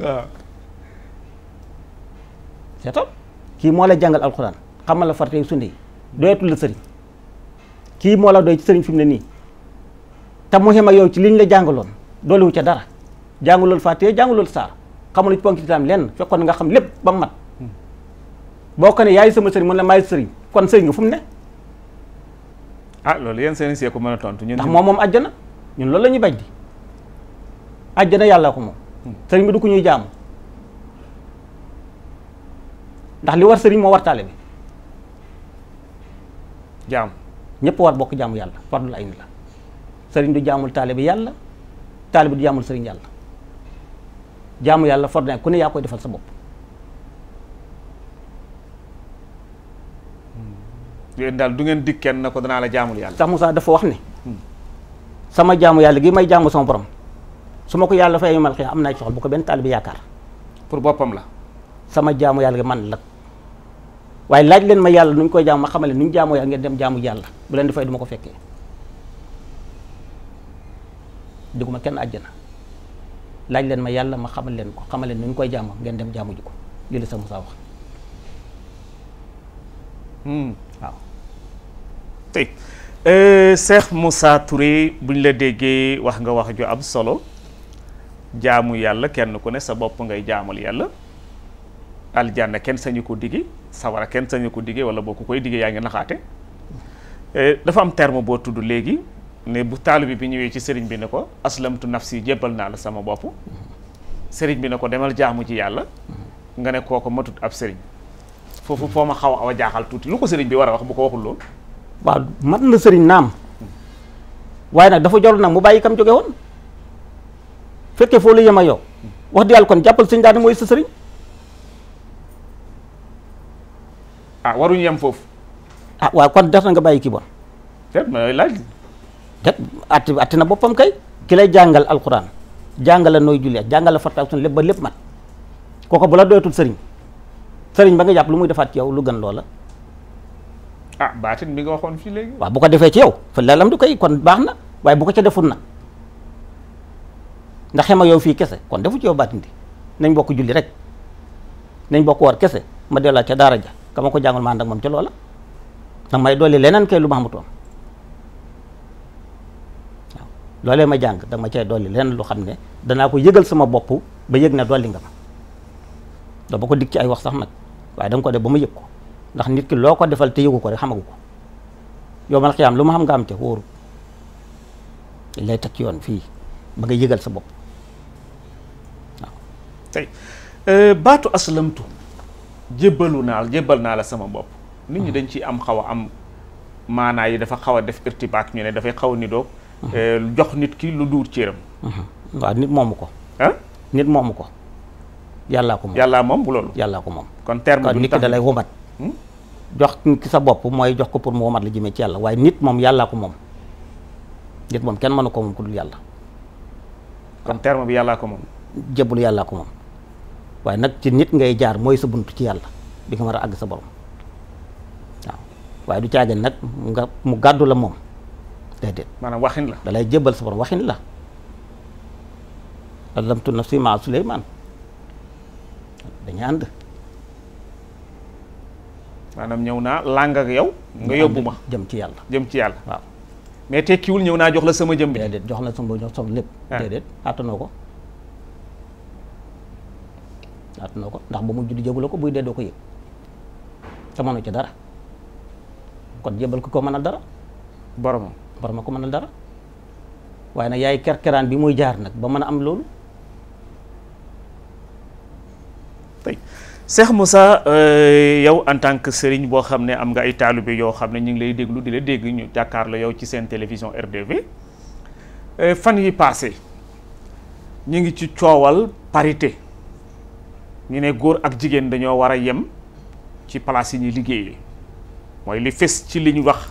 waaw. seetal kii moo la jàngal alxuraan xamal la farate sunna yi doyatul la sëriñ kii moo la doy ci sëriñ fi mu ne nii te mu xem ak yow ci liñ la jàngaloon dooliwu ca dara jàngulool fàtte jàngulool saar xamul ci ponk islaam lenn fekkoon nga xam lépp ba mu mat boo ko ne yaay sama sëriñ mun la maay sëriñ kon sëriñ nga fu mu ne. ah loolu yéen seen see ko mën a tontu ñun. ndax moom àjjana ñun loolu la ñuy bañ di àjjana yàlla ko moom. sëriñ bi du ko ñuy jaamu ndax li war sëriñ moo war taale bi. jaam ñëpp war bokk jaamu yàlla fardul ayni la sëriñ du jaamul taale bi yàlla taale bi du jaamul sëriñ yàlla jaamu yàlla fardul ayni ku ne yaa koy defal sa bopp. yéen daal du ngeen dig kenn na ko danaa la jaamul yàlla. sax Moussa dafa wax ne sama jaamu yàlla gi may jaamu sama borom su ma ko yàlla fay mal xëy am naa ci soxla bu ko benn taalibe yaakaar. pour boppam la. sama jaamu yàlla gi man la waaye laaj leen ma yàlla nu ñu koy jaamu ma xamal leen nu ñu jaamoo yàlla ngeen dem jaamu yàlla bu leen di fay du ma ko fekkee diguma kenn àjjana laaj leen ma yàlla ma xamal leen ko xamal leen nu ñu koy jaamoo ngeen dem jaamu ji ko lii la sax Moussa wax waaw. tey Cheikh Moussa Touré buñ la déggee wax nga wax ju am solo jaamu yàlla kenn ku ne sa bopp ngay jaamul yàlla aljanna kenn sañu ko digge sawara kenn sañu ko digge wala boo ko koy digge yaa ngi naxaate dafa am terme boo tudd léegi ne bu taalibe bi ñëwee ci sëriñ bi ne ko aslamtu nafsi jébbal naa la sama bopp sëriñ bi ne ko demal jaamu ci yàlla nga ne kooko matut ab sëriñ foofu foo ma xaw a jaaxal tuuti lu ko sëriñ bi war a wax bu ko waxul loolu. waaw mat na sëriñ naam waaye nag dafa jor nag mu bàyyi kam jóge woon fekkee foo la yem ak yow wax di yàlla kon jàppal sëñ daal mooy sa sëriñ. ah waruñu yem foofu. ah waaw kon def na nga bàyyi kii bon. déet ma lay laaj. déet atti na boppam kay ki lay jàngal alxuraan jàngal la nooy jullee jàngal la farata ak sunna lépp ba lépp mat kooku bu la doyatul sëriñ sëriñ ba nga jàpp lu muy defaat ci yow lu gën loola. ah baatin bi nga waxoon fii léegi. waaw bu ko defee ci yow fa leelam du koy kon baax na waaye bu ko ca deful nag ndax xema yow fii kese kon defu ci yow baatin di nañ bokk julli rek nañ bokk war kese ma delloo ca daara ja ka ma ko jàngal ma ànd ak moom ca loola ndax may dolli leneen kay lu ma xamutoon waaw loolee ma jàng danga ma cay dolli leneen lu xam ne danaa ko yëgal sama bopp ba yëg ne dolli nga ma doo ba ko dig ci ay wax sax nag waaye danga ko def ba ma yëg ko ndax nit ki loo ko defal te yëgu ko rek xamagu ko yow man xiyaam lu ma xam nga am te wóoru dañ lay teg ci yoon fii ba nga yëgal sa bopp waaw. tey baatu aslamtu jébbal naa la sama bopp nit ñi dañ ci am xaw a am maanaa yi dafa xaw a def irtibaak ñu ne dafay xaw a nidoog jox nit ki lu duur cëram. waaw nit moomu ko. ah nit moomu ko yàllaa ko moom. yàllaa moom bu loolu. yàllaa ko moom. kon terme nit ki da lay womat. jox ki sa bopp mooy jox ko pour mu womat la jëmee ci yàlla waaye nit moom yàllaa ko moom nit moom kenn mënu ko moom ku dul yàlla. kon terme bi yàllaa ko moom. jébbalu yàllaa ko moom waaye nag ci nit ngay jaar mooy sa bunt ci yàlla bi nga war a àgg sa borom waaw waaye du caagin nag nga mu gàddu la moom déedéet. maanaam waxin la. da lay jébbal sa borom waxin la. aslamtu nafsi maa Suleymaan dañuy ànd. maanaam ñëw naa làng ak yow. nga yóbbu ma jëm ci yàlla. jëm ci yàlla waaw. mais tekkiwul ñëw naa jox la sama jëm bi. déedéet jox la sama lépp. déedéet àttanoo ko. àttanoo ko ndax ba mu judd jéggu la ko buy dee doo ko yëg te mënu ci dara kon jébal ko mënal dara. boromam ko mënal dara waaye nag yaay kerkeraan bi muy jaar nag ba mën a am loolu. tey Cheikh Moussa yow en tant que sëriñ boo xam ne am nga ay taalibe yoo xam ne ñu ngi lay déglu di la dégg ñu jàkkaarloo yow ci seen télévision RDV fan yi passé ñu ngi ci coowal parité ñu ne góor ak jigéen dañoo war a yem ci place yi ñuy liggéeyee mooy li fes ci li ñu wax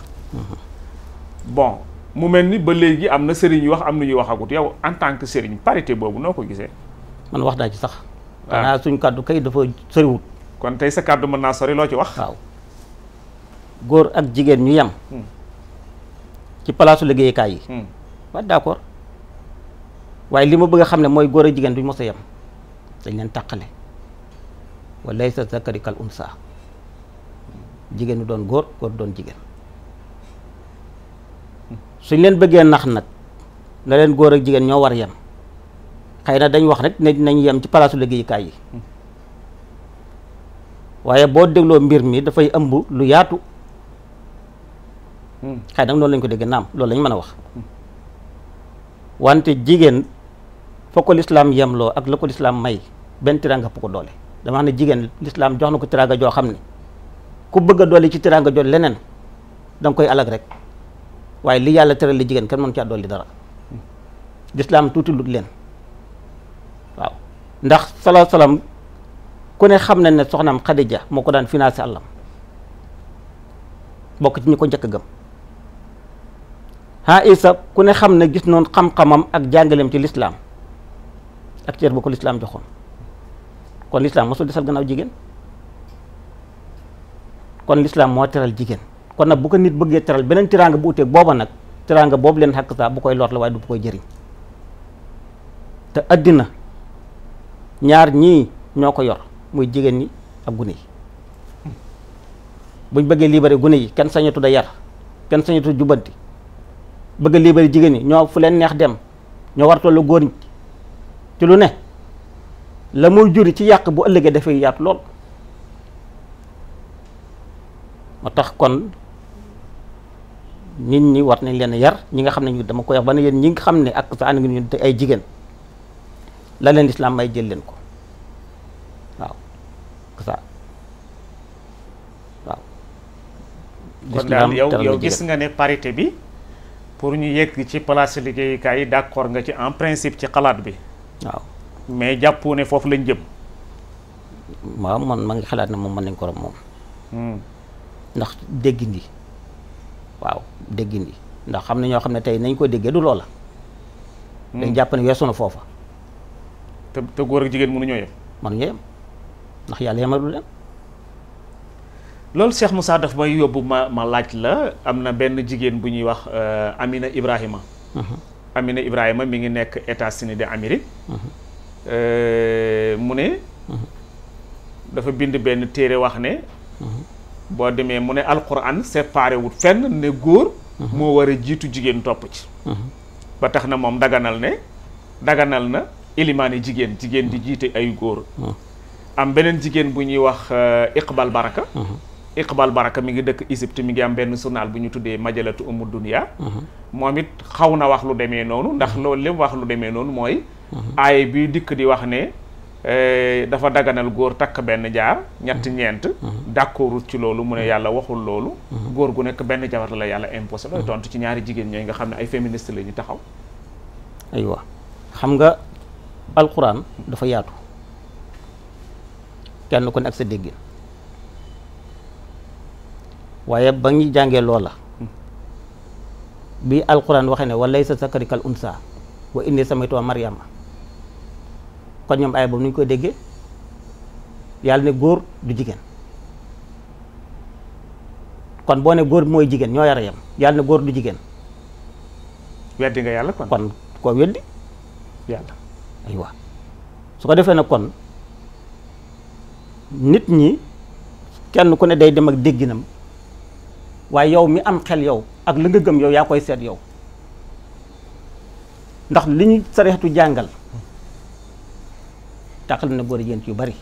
bon mu mel ni ba léegi am na sëriñ yu wax am na ñuy waxagut yow en tant que sëriñ parité boobu noo ko gisee. man wax naa ci sax. xanaa suñ kàddu kay dafa soriwut. kon tey sa kàddu mën naa sori loo ci wax. waaw góor ak jigéen ñu yem. ci palaasu liggéeyukaay yi. waaw d'accord waaye li ma bëgg a xam ne mooy góor ak jigéen duñ mos a yem dañ leen tàqale wa laysa zakari kal unsa jigéen du doon góor góor doon jigéen suñ leen bëggee nax nag na leen góor ak jigéen ñoo war yem xëy na dañ wax rek ne nañ yem ci palaasu liggéeyukaay yi waaye boo dégloo mbir mi dafay ëmb lu yaatu xëy na noonu lañ ko dégg naam loolu lañ mën a wax wante jigéen fa ko lislaam yemloo ak la ko lislaam may benn tiraanga ëpp ko doole dama xam ne jigéen lislaam jox na ko tiraanga joo xam ne ku bëgg a dolli ci tiraanga jot leneen danga koy alag rek waaye li yàlla teral li jigéen kenn mën caa dolli dara lislaam tuuti lut leen waaw ndax salaam ku ne xam na ne soxnaam Xadija moo ko daan financé àllam bokk ci ñi ko njëkk gëm Isa ku ne xam ne gis noonu xam-xamam ak jàngaleem ci lislaam ak cër bu ko lislaam joxoon kon lislaam mosul desal gannaaw jigéen kon lislaam moo teral jigéen kon nag bu ko nit bëggee teral beneen tiraanga bu uteeg booba nag tiraanga boobu leen xàkk saa bu koy lor la waaye du bu koy jëriñ te addina ñaar ñii ñoo ko yor muy jigéen ñi ak gune yi buñ bëggee libéré gune yi kenn sañatu da yar kenn sañatu jubbanti bëgg a libéré jigéen ñi ñoo fu leen neex dem ñoo war tollu góor ñi ci lu ne la muy juri ci yàq bu ëllëgee dafay yaatu lool moo tax kon nit ñi war nañ leen yar ñi nga xam ne ñu dama koy wax ba ne yéen ñi nga xam ne ak sa ànd ngi ñu te ay jigéen la leen lislaam may jël leen ko waaw ça waaw kon daal yow gis nga ne parité bi pour ñu yegg ci place liggéeyukaay yi d'accord nga ci en principe ci xalaat bi waaw mais jàppu ne foofu lañ jëm waaw man ma ngi xalaat ne moom mën nañ ko rom moom ndax déggindi waaw déggindi ndax xam ne ñoo xam ne tey nañ ko déggee du loola dañ jàpp ne weesu na foofa te góor ak jigéen mënuñoo yem mënuñoo yem ndax yàlla yemalu leen loolu Cheikh Moussa daf may yóbbu ma laaj la am na benn jigéen bu ñuy wax Amina Ibrahima Amina Ibrahima mi ngi nekk États-Unis d'Amérique mu ne dafa bind benn téere wax ne boo demee mu ne alquran séparé wut fenn ne góor moo war a jiitu jigéen topp ci ba tax na moom daganal na ilimaani jigéen di jiite ay góor am beneen jigéen bu ñuy wax Iqbal Baraka mi ngi dëkk Égypte mi ngi am benn journal bu ñu tuddee majalatu umu dunya moom it xaw na wax lu demee noonu ndax loolu li mu wax lu demee noonu mooy aay bi dikk di wax ne dafa daganal góor takk benn jaar ñeent d'accordul ci loolu mu ne yàlla waxul loolu góor gu nekk benn jabar la yàlla imposé looy tontu ci ñaari jigéen ñooy nga xam ne ay féministes la ñu taxaw aywa xam nga alquran dafa yaatu kenn ku ne ak sa déggin waaye ba ñu jàngee loola bi alquran waxee ne wa laysa zakari kal unsa wa inni samaytuha maryama kon ñoom ay boobu nu ñu koy déggee yàlla ne góor du jigéen kon boo ne góor mooy jigéen ñoo yara yam yàlla ne góor du jigéen weddi nga yàlla kon koo weddi yàlla aywa su ko defee nag kon nit ñi kenn ku ne day dem ak dégginam waaye yow mi am xel yow ak li nga gëm yow yaa koy seet yow ndax li ñu sarixatu jàngal tàqal na góor jigéen ci yu bari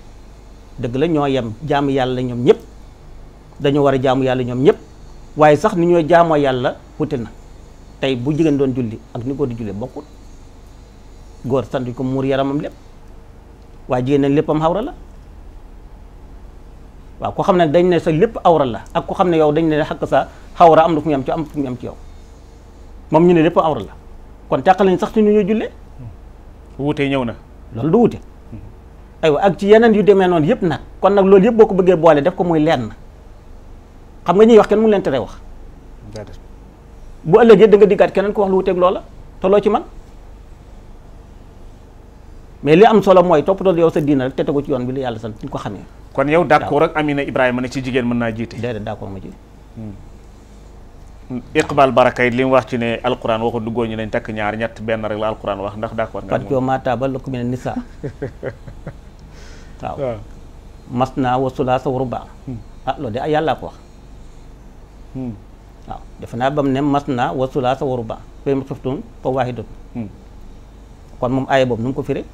dëgg la ñoo yem jaamu yàlla ñoom ñëpp dañoo war a jaamu yàlla ñoom ñëpp waaye sax ni ñoo jaamoo yàlla wute na tey bu jigéen doon julli ak ni góor di julli bokkul góor sant ko muur yaramam lépp waaye jigéen nañ léppam xawra la waaw ko xam ne dañ ne sa lépp awra la ak ko xam ne yow dañ ne xakk sa xawra am na fu mu yem ci am fu mu yem ci yow moom ñu ne lépp awra la kon tàqal nañ sax ci ñu ñuy jullee wuute ñëw na loolu du wuute aywa ak ci yeneen yu demee noonu yëpp nag kon nag loolu yëpp boo ko bëggee boole def ko muy lenn xam nga ñuy wax kenn mu leen tere wax bu ëllëgee da nga diggaat keneen ko wax lu wuteeg loola te loo ci man mais li am solo mooy toppatoo yow sa diina rek te tegu ci yoon bi la yàlla sant ñu ko xamee. kon yow d'accord ak Amina Ibrahima ne ci jigéen mën naa jiite. déedéet d'accord ma ci Iqbal Baraka it li mu wax ci ne alquran waxu duggoo ñu nañ takk ñaar ñett benn rek la alquran wax ndax d'accord nga parce que maata ba la ko mel nisa waaw mas naa wa sulaasa wa rubaa loolu de yàllaa ko wax waaw defe naa ba mu ne mas naa wa sulaasa wa rubaa fa in xiftum fa waahidatun kon moom aaya boobu nu mu ko firee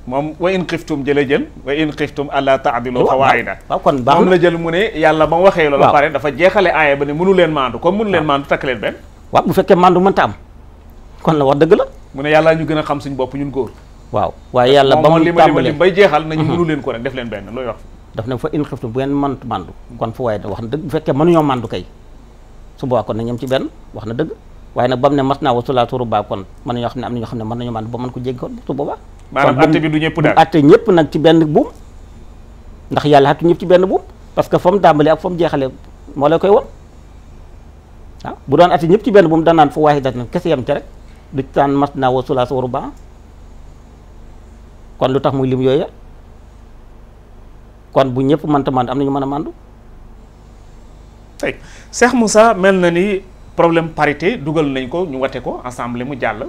moom wa in xiftum jël wa in xiftum alla taadilu fa waahida waaw kon baax moom la jël mu ne yàlla ba mu waxee loolu pare dafa jeexale aaya ba ne mënu leen maandu comme mënu leen maandu takk leen benn waaw bu fekkee maandu mënta am kon la wax dëgg la mu ne yàlla ñu gën a xam suñ bopp ñun góor waaw waaye yàlla ba mu tàmbalee bay jeexal nañu mënu leen ko rek def leen benn looy wax daf ne fa in xiftum bu ngeen mënut mandu kon fu waaye da wax na dëgg bu fekkee mënuñoo mandu kay su boobaa kon na ñem ci benn wax na dëgg waaye nag ba mu ne mas naa wasula turu baa kon mën nañoo xam ne am na ñoo xam ne mën nañoo mandu ba mën ko jéggi kon su boobaa maanaam atte bi du ñëpp daal atte ñëpp nag ci benn buum ndax yàlla attu ñëpp ci benn buum parce que fa mu tàmbalee ak fa mu jeexalee moo lay koy won waaw bu doon atte ñëpp ci benn buum danaan fu waaye dat na kese yem ca rek du taan mas naa wasula turu baa kon lu tax muy lim yooyu kon bu ñëpp mënta mandu am nañu mën a mandu tey Cheikh Moussa mel na ni problème parité dugal nañ ko ñu wate ko ensemble mu jàll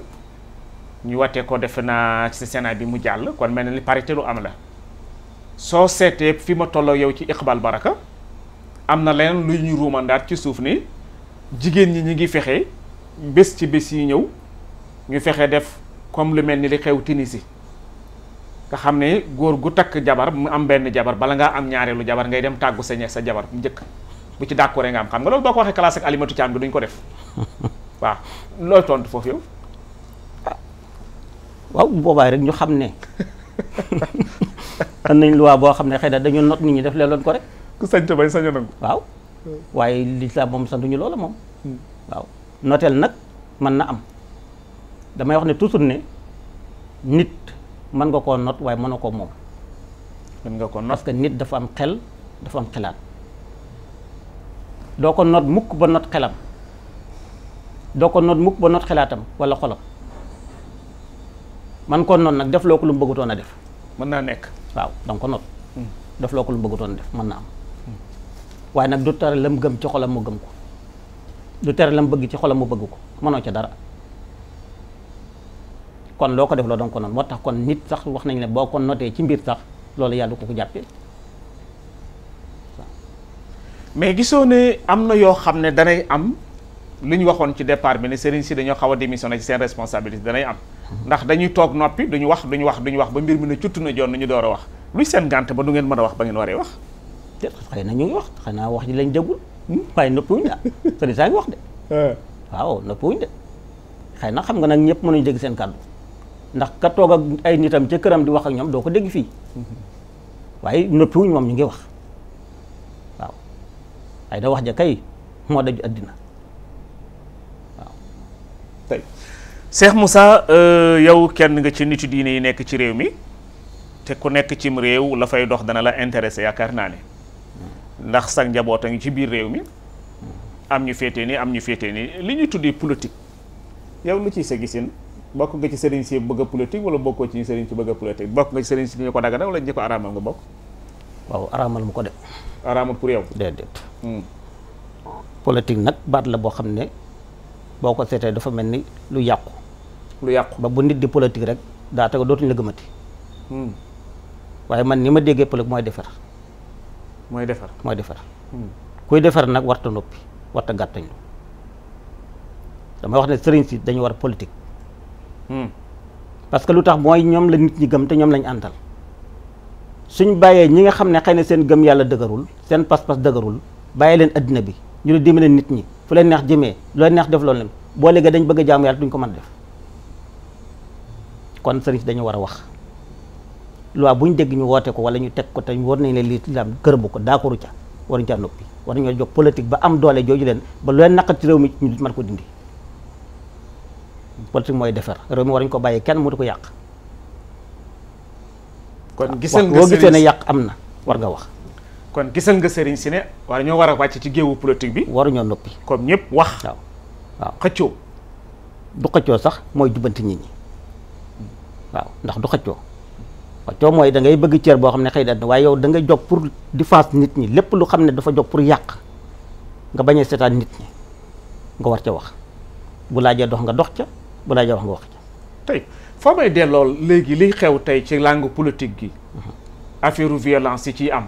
ñu wate ko defe naa ci Sénat bi mu jàll kon mel na ni parité lu am la soo seetee fi ma tolloo yow ci Iqbal Baraka am na leneen lu ñu ruumandaat ci suuf ni jigéen ñi ngi fexe bés ci bés yi ñëw ñu fexe def comme lu mel ni li xew Tunisie nga xam ne góor gu takk jabar mu am benn jabar bala ngaa am ñaareelu jabar ngay dem tàggu sa jabar njëkk bu ci d'accord nga am xam nga loolu boo ko waxee classe ak Alimatu Caam bi duñ ko def waaw looy tontu foofu yow waaw bu boobaay rek ñu xam ne am nañ loi boo xam ne xëy na dañu not nit ñi def leen ko rek ku sañ te bay sañ a nangu waaw waaye lislaam moom santuñu loola moom waaw noteel nag mën na am damay wax ne toujours ne nit mën nga koo not waaye mën na koo moom mën nga ko not parce que nit dafa am xel dafa am xelaat doo ko not mukk ba not xelam doo ko not mukk ba not xelaatam wala xolam man ko not nag def loo ko lu mu bëggutoon a def mën naa nekk waaw danga ko not def loo ko lu mu bëggutoon a def mën na am waaye nag du tere la mu gëm ci xolam mu gëm ko du tere la mu bëgg ci xolam mu bëgg ko mënoo ca dara kon loo ko def loo danga ko not moo tax kon nit sax wax nañ ne boo ko notee ci mbir sax loolu yàlla ko jàppee mais gisoo ne am na yoo xam ne danay am li ñu waxoon ci départ bi ne sëriñ si dañoo xaw a démissionné ci seen responsabilité danay am ndax dañuy toog noppi duñu wax ba mbir mi ne cutt na joon nañu door a wax luy seen gànt ba du ngeen mën a wax ba ngeen waree wax te xëy na ñu ngi wax xanaa wax ji lañ déggul waaye noppiwuñ de sëriñ saa ngi wax de waaw noppiwuñ de xëy na xam nga nag ñëpp mënuñu dégg seen kàddu ndax ka toog ak ay nitam ca këram di wax ak ñoom doo ko dégg fii waaye noppiwuñ moom ñu ngi wax waaw ay da wax ja kay moo daju àddina waaw tey Cheikh Moussa yow kenn nga ci nitu diine yi nekk ci réew mi te ku nekk cim réew la fay dox dana la intéressé yaakaar naa ne ndax sax njaboot a ngi ci biir réew mi am ñu féetee nii am ñu féetee nii li ñuy tuddee politique yow lu ciy sa gisin bokk nga ci sëriñ si bëgg a politique wala bokkoo ci sëriñ si bëgg a politique bokk nga ci sëriñ si ñu ko dagana wala ñu ko araamal nga bokk waaw araamal mu ko def araamal pour yow déedéet politique nag baat la boo xam ne boo ko seetee dafa mel ni lu yàqu ba bu nit di politique rek daa tega dootuñu la gëmati waaye man ni ma déggee politique mooy defar kuy defar nag warta noppi warta gàttañlu damay wax ne sëriñ si dañu war politique parce que lu tax mooy ñoom la nit ñi gëm te ñoom lañ àndal suñ bàyyee ñi nga xam ne xëy na seen gëm yàlla dëgërul seen pas-pas dëgërul bàyyi leen addina bi ñu ne dimbale nit ñi fu leen neex jëmee lu leen neex def loolu leen boo léegi dañ bëgg a jaamu yàlla duñ ko mën def kon sëriñ si dañu war a wax loi bu ñu dégg ñu woote ko wala ñu teg ko te war nañ leen lislaam gërëbu ko d'accordu ca waruñu caa noppi war nañoo jóg politique ba am doole jooju leen ba lu leen naqat ci réew mi ñu mën ko dindi politique mooy defar réew mi waruñu ko bàyyi kenn mu di ko yàq kon gisal nga boo gisee ne yàq am na war nga wax kon gisal nga sëriñ si ne wala ñoo war a wàcc ci géewu politique bi waruñoo noppi comme ñëpp wax waaw xëccoo du xëccoo sax mooy jubbanti nit ñi waaw ndax du xëccoo mooy da ngay bëgg cër boo xam ne xëy na waaye yow da ngay jóg pour défense nit ñi lépp lu xam ne dafa jóg pour yàq nga bañ a seetaan nit ñi nga war ca wax bu laajee dox nga dox ca bu laajee wax nga wax ca. tey foo may delloo léegi liy xew tey ci langue politique gi affaire violence yi ciy am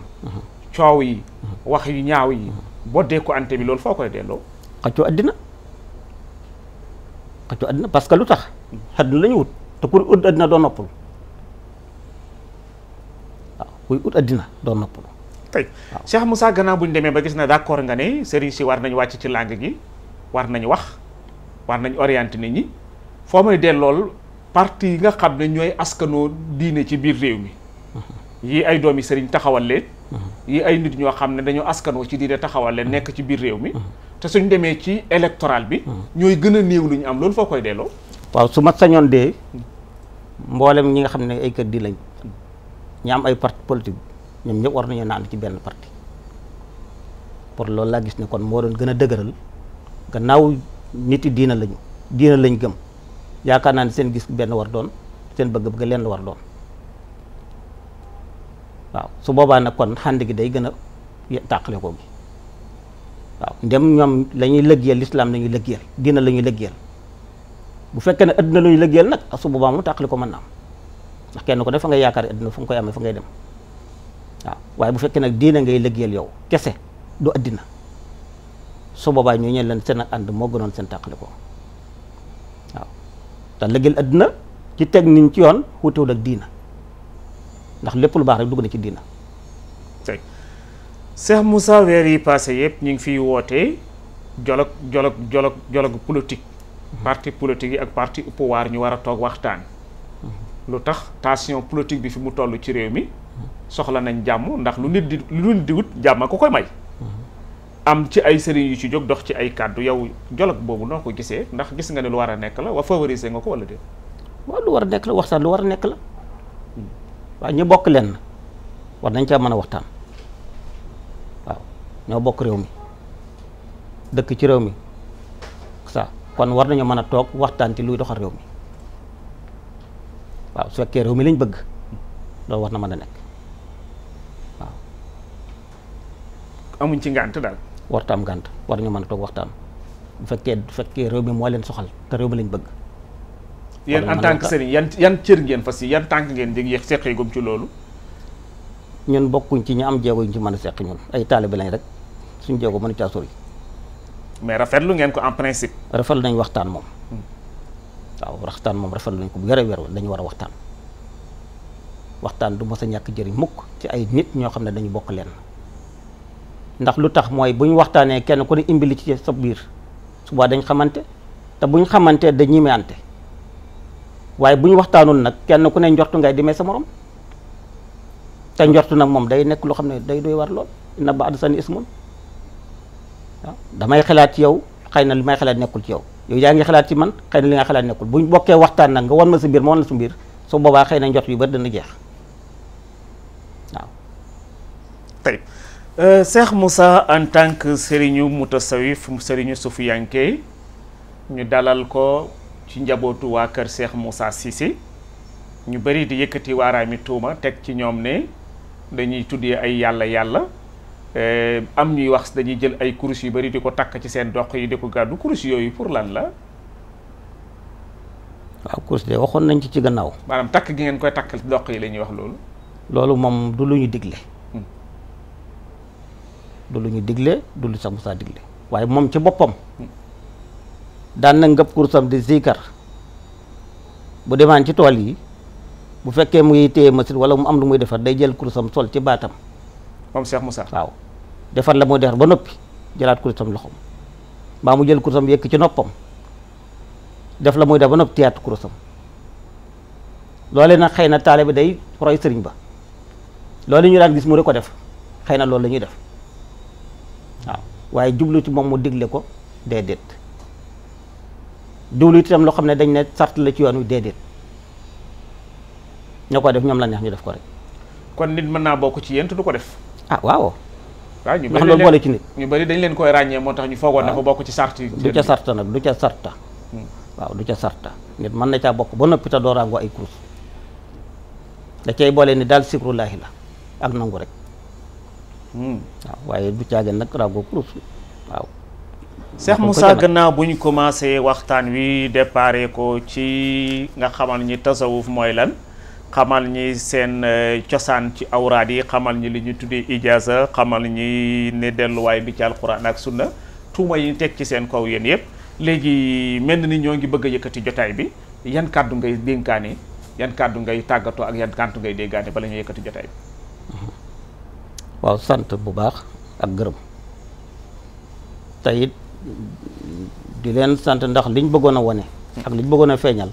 coow yi wax yu ñaaw yi boddee ko ante bi loolu foo koy delloo. xëccoo àddina parce que lu tax àddina la ñu wut te pour ut àddina doo noppalu waaw kuy ut àddina doo noppalu. tey Cheikh Moussa gannaaw bu ñu demee ba gis na d'accord nga ne sëriñ si war nañu wàcc ci langue gi war nañu wax war nañu orienté nit ñi foo may dellool parti yi nga xam ne ñooy askanoo diine ci biir réew mi yii ay doomi sëriñ taxawal leen yii ay nit ñoo xam ne dañoo askanoo ci diine taxawal leen nekk ci biir réew mi te suñ demee ci électoral bi ñooy gën a néew lu ñu am loolu foo koy delloo. waaw su ma sañoon de mboolem ñi nga xam ne ay kër di lañ ñi am ay parti politique ñoom ñëpp war nañu naan ci benn parti pour loolu laa gis ne kon moo doon gën a dëgëral gannaaw nit yi diina lañ gëm yaakaar naa ne seen gis benn war doon seen bëgg-bëgg leen la war doon waaw su boobaa nag kon xànd gi day gën a tàqale ko gi waaw ndem ñoom la ñuy lëggeel lislaam la ñuy lëggeel diina la ñuy lëggeel bu fekkee ne adduna la ñuy lëggeel nag su boobaa mu tàqale ko mën na am ndax kenn ko ne fa ngay yaakaar adduna fu nga koy amee fa ngay dem waaw waaye bu fekkee nag diina ngay lëggeel yow kese du addina su boobaa ñoo ñeen leen seen ak ànd moo gënoon seen tàqale ko waaw te lëggeel addina ci teg niñ ci yoon wutewul ak diina ndax lépp lu baax rek dugg na ci diina. tey Cheikh Moussa weer yi passé yëpp ñu ngi fiy wootee dialogue politique parti politique yi ak parti au pouvoir ñu war a toog waxtaan lu tax tension politique bi fi mu toll ci réew mi soxla nañ jàmm ndax lu nit di wut jàmm ko koy may am ci ay sëriñ yu ci jóg dox ci ay kàddu yow dialogue boobu noo ko gisee ndax gis nga ne lu war a nekk la wa favoriser nga ko wala déet. waaw lu war a nekk la waxtaan lu war a nekk la waaw ñu bokk leen war nañ caa mën a waxtaan waaw ñoo bokk réew mi dëkk ci réew mi ça kon war nañu mën a toog waxtaan ci luy doxal réew mi waaw su fekkee réew mi lañ bëgg loolu war na mën a nekk waaw. amuñ ci ngànt daal. warta am ngànt war nañu mën a toog waxtaan bu fekkee réew mi moo leen soxal te réew mi lañ bëgg. yéen en tant que sëriñ yan cër ngeen fas yi yan tànk ngeen di yéex seqee gum ci loolu. ñun bokkuñ ci ñu am jéego ñu ci mën a seq ñun ay taalibe lañ rek suñ jéego mënu caa sori. mais rafetlu ngeen ko en principe. rafetlu nañ waxtaan moom. waaw waxtaan moom rafetlu nañ ko bu wér a wér dañu war a waxtaan du mos a ñàkk jëriñ mukk ci ay nit ñoo xam ne dañu bokk leen ndax lu tax mooy bu ñu waxtaanee kenn ku ne imbili ci sa biir suba dañ xamante te buñ xamantee dañ ñimeante waaye bu ñu waxtaanul nag kenn ku ne njortu ngay demee sa morom te njortu nag moom day nekk loo xam ne day doy war lool inna ba'da sani ismun waaw damay xalaat ci yow xëy na li may xalaat nekkul ci yow yaa ngi xalaat ci man xëy na li nga xalaat nekkul buñ bokkee waxtaan nag nga wan ma sa biir ma wan la sa biir su boobaa xëy na njort yu bari dana jeex waaw. tey Cheikh Moussa en tant que sëriñu mutasawif sëriñu sufiyanke ñu dalal ko ci njabootu waa kër Cheikh Moussa Cissé ñu bari di yëkkati waaraami tuuma teg ci ñoom ne dañuy tuddee ay yàlla am ñuy wax dañuy jël ay kurus yu bari di ko takk ci seen dox yi di ko gàddu kurus yooyu pour lan la. waaw kurus de waxoon nañ ci gannaaw. maanaam takk gi ngeen koy takkal dox yi la ñuy wax loolu. loolu moom du lu ñu digle. du lu ñu digle du lu sax Moussa digle waaye moom ci boppam daan na ngëpp kurusam di zikar bu demaan ci tool yi bu fekkee mu ngi téye machine wala mu am lu muy defar day jël kurusam sol ci baatam. moom Cheikh Moussa. waaw defar la muy defar ba noppi jëlaat kurusam loxoom mbaa mu jël kurusam yëkk ci noppam def la muy def ba noppi tiyaat kurusam loolee nag xëy na taale bi day roy sëriñ ba loolu ñu daan gis mu di ko def xëy na loolu la ñuy def waaw waaye jublu ci moom mu digle ko déedéet jublu itam loo xam ne dañ ne sart la ci yoon wi déedéet ñoo ko def ñoom la neex ñu def ko rek. kon nit mën naa bokk ci yéen te du ko def. ah waaw. waaw ñu ndax loolu boole ci nit. ñu bari dañ leen koy ràññee moo tax ñu foogoon dafa bokk ci sart yi. du ca sarta nag du ca sarta. waaw du ca sarta nit mën na caa bokk ba noppi te doo ràngoo ay kurus da cay boole ni daal sikrullaahi la ak nangu rek. waaw waaye du caageen nag ràngoo kurus waaw Cheikh Moussa gannaaw bu ñu commencé waxtaan wi déparé ko ci nga xamal ñi tasawuf mooy lan xamal ñi seen cosaan ci awraad yi xamal ñi li ñu tuddee ijaasa xamal ñi ne delluwaay bi ci alquran ak sunna tuuma yi ñu teg ci seen kaw yéen yëpp léegi mel ni ñoo ngi bëgg a yëkkati jotaay bi yan kàddu ngay dénkaane yan kàddu ngay tàggatoo ak yan kàddu ngay déggaane bala ñu yëkkati jotaay bi. waaw sant bu baax ak gërëm te it di leen sant ndax liñ bëggoon a wone ak liñ bëggoon a feeñal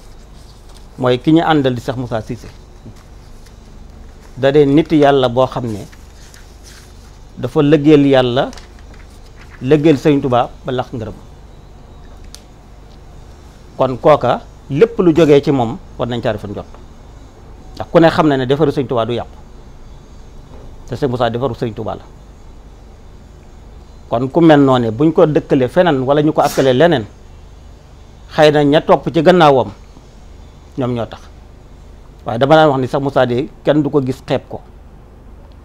mooy ki ñu àndal di Cheikh Moussa Cissé da dee nit yàlla boo xam ne dafa lëggeel yàlla lëggeel Sëriñ Tuubaa ba lax ngërëm kon kooka lépp lu jógee ci moom war nañ caa rafet njort ndax ku ne xam na ne defaru Sëriñ Tuubaa du yàqu te Cheikh Moussa defaru Sëriñ Tuubaa la kon ku mel noonu buñ ko dëkkale feneen wala ñu ko askale leneen xëy na ña topp ci gannaawam ñoom ñoo tax waaye dama daan wax ni Cheikh Moussa de kenn du ko gis xeeb ko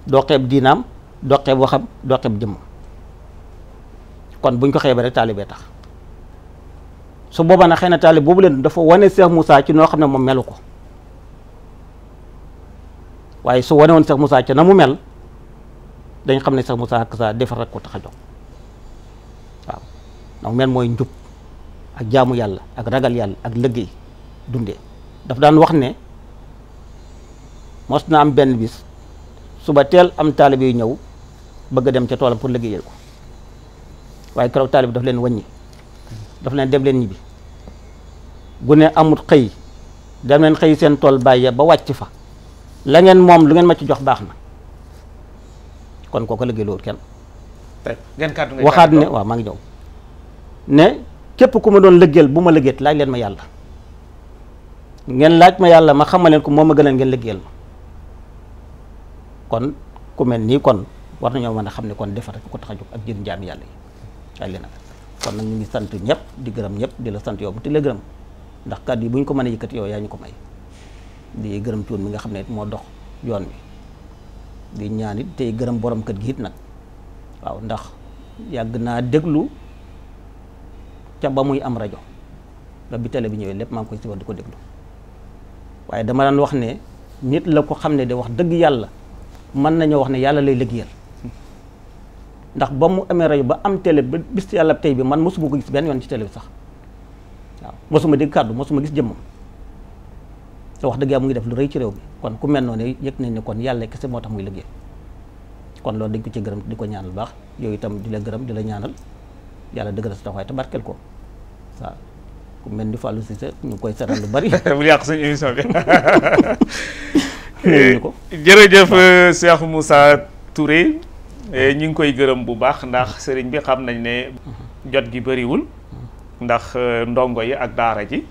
doo xeeb diinaam doo xeeb waxam doo xeeb jëmm kon buñ ko xeebee rek taalibee tax su boobaa nag xëy na taalib boobu leen dafa wane Cheikh Moussa ci noo xam ne moom melu ko waaye su wane woon Cheikh Moussa ci na mu mel dañ xam ne Cheikh Moussa ak sa defar rek ko tax a jóg waaw na mu mel mooy njub ak jaamu yàlla ak ragal yàlla ak liggéey dundee daf daan wax ne mos na am benn bis suba teel am taalib yu ñëw bëgg a dem ca toolam pour liggéeyal ko waaye keroog taalib daf leen wàññi daf leen dem leen ñibbi gune amut xëy dem leen xëy seen tool bàyyi ba wàcc fa la ngeen moom lu ngeen ma ci jox baax na kon kooku liggéey loolu kenn waxaat ne waaw maa ngi ñëw ne képp ku ma doon liggéeyal bu ma liggéeyat laaj leen ma yàlla ngeen laaj ma yàlla ma xamal leen ko moo ma gënal ngeen liggéeyal ma kon ku mel nii kon war nañoo mën a xam ne kon defar rek ko tax a jóg ak jëriñ jaami yàlla yi laaj leen kon nag ñu ngi sant ñëpp di gërëm ñëpp di la sant yow di la gërëm ndax kàddu yi bu ñu ko mën a yëkkati yow yaa ñu ko may di gërëm cuun mi nga xam ne moo dox yoon wi di ñaan it tey gërëm borom kër gi it nag waaw ndax yàgg naa déglu ca ba muy am rajo ba bi télé bi ñëwee lépp maa ngi koy si war di ko déglu waaye dama daan wax ne nit la ko xam ne de wax dëgg yàlla mën nañoo wax ne yàlla lay liggéeyal ndax ba mu amee rajo ba am télé ba bis yàlla tey bi man mosuma ko gis benn yoon ci télé bi sax waaw mosuma dégg kàddu mosuma gis jëmmam te wax dëgg yàlla mu ngi def lu rëy ci réew mi kon ku mel noonu yëg nañ ne kon yàlla kese moo tax muy liggéey kon loolu dañ ko ci gërëm di ko ñaanal baax yooyu itam di la gërëm di la ñaanal yàlla dëgëral sa taxawaay te barkeel ko waaw ku mel ni Fallou Cissé ñu ngi koy seetal lu bari. bu yàq suñu émission bi. ko jërëjëf Cheikh Moussa Touré ñu ngi koy gërëm bu baax ndax sëriñ bi xam nañ ne jot gi bëriwul ndax ndongo yi ak daara ji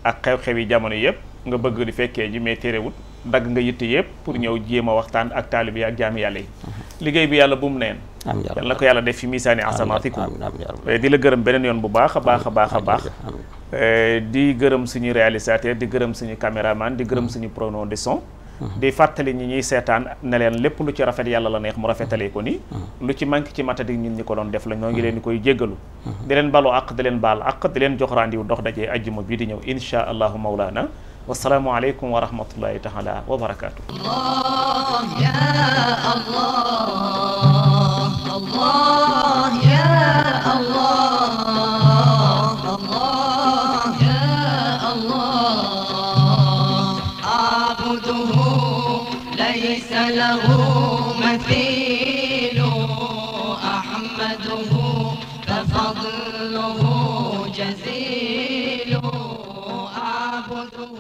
ak xew-xew yi jamono yëpp nga bëgg di fekkee ji mais terewut dagg nga yitte yëpp pour ñëw jéem a waxtaan ak taalib yi ak jaami yàlla yi liggéey bi yàlla bu mu neen yal na ko yàlla def fi misaani asamaatikum di la gërëm beneen yoon bu baax a baax a baax a baax di gërëm suñu réalisateur di gërëm suñu caméraman di gërëm suñu preneur de son di fàttali ñi ñuy seetaan ne leen lépp lu ci rafet yàlla la neex mu rafetalee ko ni lu ci manque ci matadi ñun ñi ko doon def la ñoo ngi leen di koy jéggalu di leen balu àq di leen baal àq di leen jox rendiw dox dajee ajjuma bii di ñëw insha allahu mawlana والسلام عليكم ورحمة الله تعالى وبركاته الله يا الله الله يا الله الله يا الله أعبده ليس له مثيل أحمده ففضله جزيل أعبده